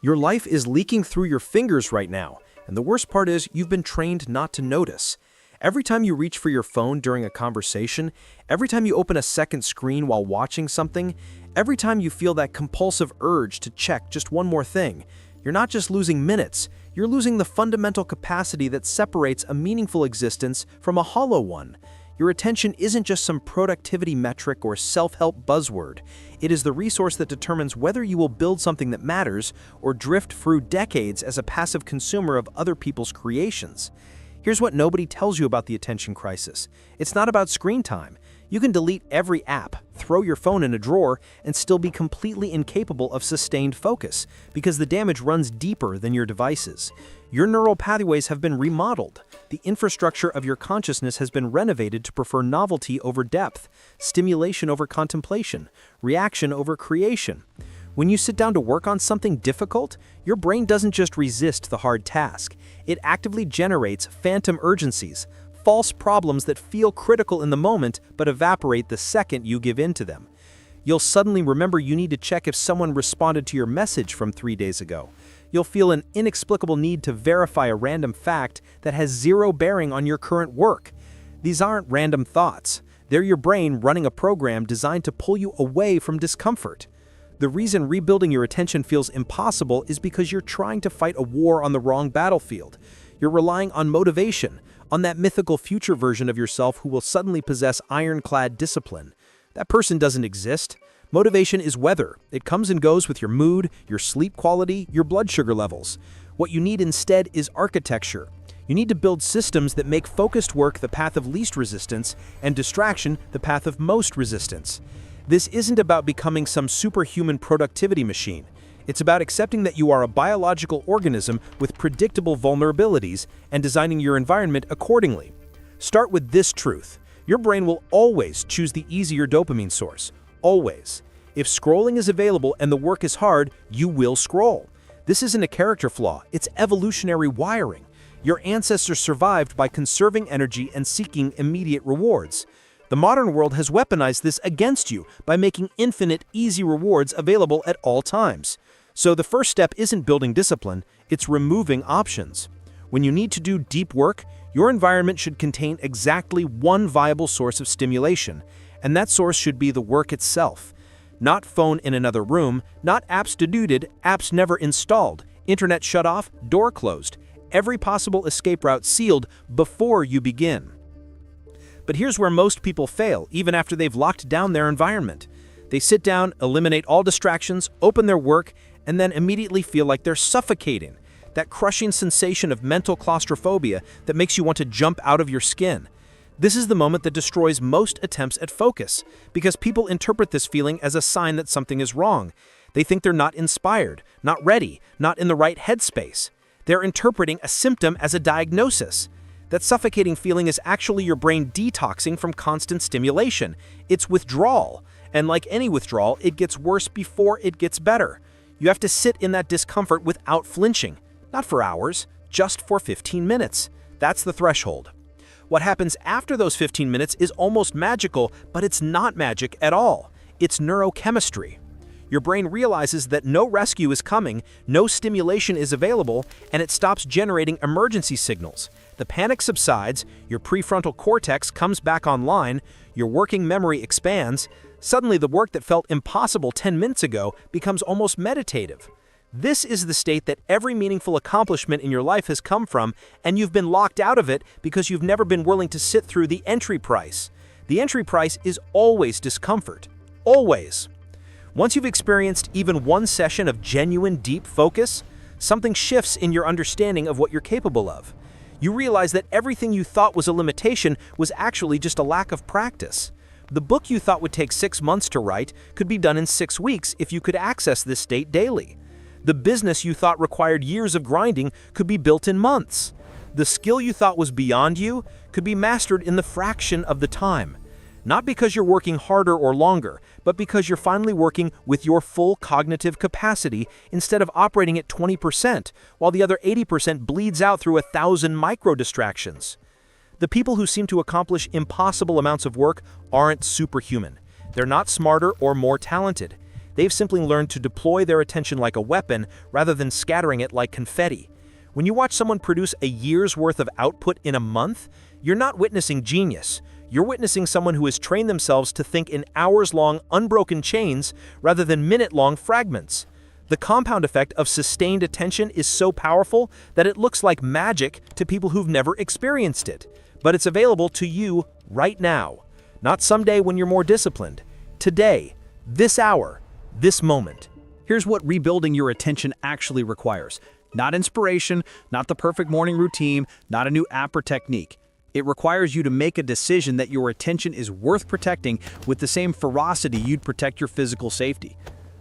Your life is leaking through your fingers right now, and the worst part is you've been trained not to notice. Every time you reach for your phone during a conversation, every time you open a second screen while watching something, every time you feel that compulsive urge to check just one more thing, you're not just losing minutes, you're losing the fundamental capacity that separates a meaningful existence from a hollow one. Your attention isn't just some productivity metric or self-help buzzword. It is the resource that determines whether you will build something that matters or drift through decades as a passive consumer of other people's creations. Here's what nobody tells you about the attention crisis. It's not about screen time. You can delete every app, throw your phone in a drawer, and still be completely incapable of sustained focus because the damage runs deeper than your devices. Your neural pathways have been remodeled. The infrastructure of your consciousness has been renovated to prefer novelty over depth, stimulation over contemplation, reaction over creation. When you sit down to work on something difficult, your brain doesn't just resist the hard task. It actively generates phantom urgencies, false problems that feel critical in the moment but evaporate the second you give in to them. You'll suddenly remember you need to check if someone responded to your message from 3 days ago. You'll feel an inexplicable need to verify a random fact that has zero bearing on your current work. These aren't random thoughts. They're your brain running a program designed to pull you away from discomfort. The reason rebuilding your attention feels impossible is because you're trying to fight a war on the wrong battlefield. You're relying on motivation, on that mythical future version of yourself who will suddenly possess ironclad discipline. That person doesn't exist. Motivation is weather. It comes and goes with your mood, your sleep quality, your blood sugar levels. What you need instead is architecture. You need to build systems that make focused work the path of least resistance and distraction the path of most resistance. This isn't about becoming some superhuman productivity machine. It's about accepting that you are a biological organism with predictable vulnerabilities and designing your environment accordingly. Start with this truth. Your brain will always choose the easier dopamine source. Always. If scrolling is available and the work is hard, you will scroll. This isn't a character flaw, it's evolutionary wiring. Your ancestors survived by conserving energy and seeking immediate rewards. The modern world has weaponized this against you by making infinite, easy rewards available at all times. So the first step isn't building discipline, it's removing options. When you need to do deep work, your environment should contain exactly one viable source of stimulation, and that source should be the work itself. Not phone in another room, not apps deleted, apps never installed, internet shut off, door closed, every possible escape route sealed before you begin. But here's where most people fail, even after they've locked down their environment. They sit down, eliminate all distractions, open their work, and then immediately feel like they're suffocating. That crushing sensation of mental claustrophobia that makes you want to jump out of your skin. This is the moment that destroys most attempts at focus, because people interpret this feeling as a sign that something is wrong. They think they're not inspired, not ready, not in the right headspace. They're interpreting a symptom as a diagnosis. That suffocating feeling is actually your brain detoxing from constant stimulation. It's withdrawal, and like any withdrawal, it gets worse before it gets better. You have to sit in that discomfort without flinching. Not for hours, just for 15 minutes. That's the threshold. What happens after those 15 minutes is almost magical, but it's not magic at all. It's neurochemistry. Your brain realizes that no rescue is coming, no stimulation is available, and it stops generating emergency signals. The panic subsides, your prefrontal cortex comes back online, your working memory expands. Suddenly, the work that felt impossible 10 minutes ago becomes almost meditative. This is the state that every meaningful accomplishment in your life has come from, and you've been locked out of it because you've never been willing to sit through the entry price. The entry price is always discomfort. Always. Once you've experienced even one session of genuine deep focus, something shifts in your understanding of what you're capable of. You realize that everything you thought was a limitation was actually just a lack of practice. The book you thought would take 6 months to write could be done in 6 weeks if you could access this state daily. The business you thought required years of grinding could be built in months. The skill you thought was beyond you could be mastered in the fraction of the time. Not because you're working harder or longer, but because you're finally working with your full cognitive capacity instead of operating at 20%, while the other 80% bleeds out through 1,000 micro-distractions. The people who seem to accomplish impossible amounts of work aren't superhuman. They're not smarter or more talented. They've simply learned to deploy their attention like a weapon rather than scattering it like confetti. When you watch someone produce a year's worth of output in a month, you're not witnessing genius. You're witnessing someone who has trained themselves to think in hours-long, unbroken chains rather than minute-long fragments. The compound effect of sustained attention is so powerful that it looks like magic to people who've never experienced it. But it's available to you right now. Not someday when you're more disciplined. Today, this hour, this moment. Here's what rebuilding your attention actually requires. Not inspiration, not the perfect morning routine, not a new app or technique. It requires you to make a decision that your attention is worth protecting with the same ferocity you'd protect your physical safety.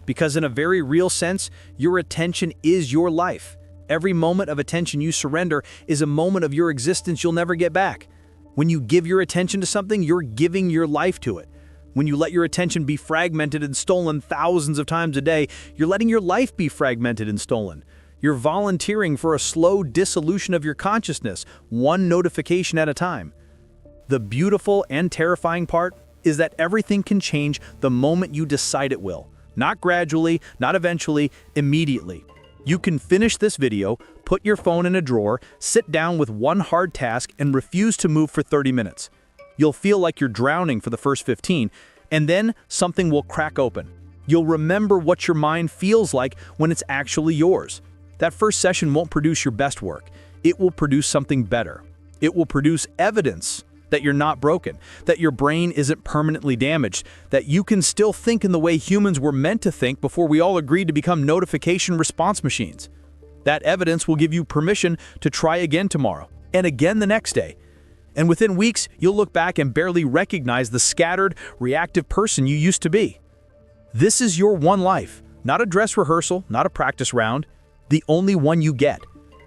Because in a very real sense, your attention is your life. Every moment of attention you surrender is a moment of your existence you'll never get back. When you give your attention to something, you're giving your life to it. When you let your attention be fragmented and stolen thousands of times a day, you're letting your life be fragmented and stolen. You're volunteering for a slow dissolution of your consciousness, one notification at a time. The beautiful and terrifying part is that everything can change the moment you decide it will. Not gradually, not eventually, immediately. You can finish this video, put your phone in a drawer, sit down with one hard task, and refuse to move for 30 minutes. You'll feel like you're drowning for the first 15, and then something will crack open. You'll remember what your mind feels like when it's actually yours. That first session won't produce your best work. It will produce something better. It will produce evidence that you're not broken, that your brain isn't permanently damaged, that you can still think in the way humans were meant to think before we all agreed to become notification response machines. That evidence will give you permission to try again tomorrow, and again the next day. And within weeks, you'll look back and barely recognize the scattered, reactive person you used to be. This is your one life, not a dress rehearsal, not a practice round, the only one you get.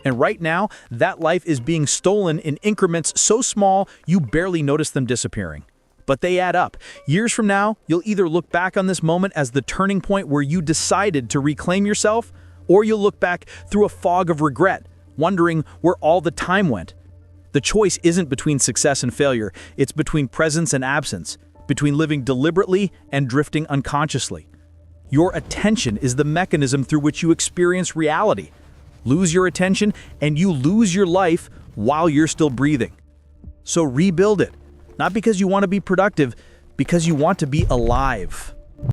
And right now, that life is being stolen in increments so small you barely notice them disappearing. But they add up. Years from now, you'll either look back on this moment as the turning point where you decided to reclaim yourself, or you'll look back through a fog of regret, wondering where all the time went. The choice isn't between success and failure, it's between presence and absence, between living deliberately and drifting unconsciously. Your attention is the mechanism through which you experience reality. Lose your attention, and you lose your life while you're still breathing. So rebuild it, not because you want to be productive, because you want to be alive.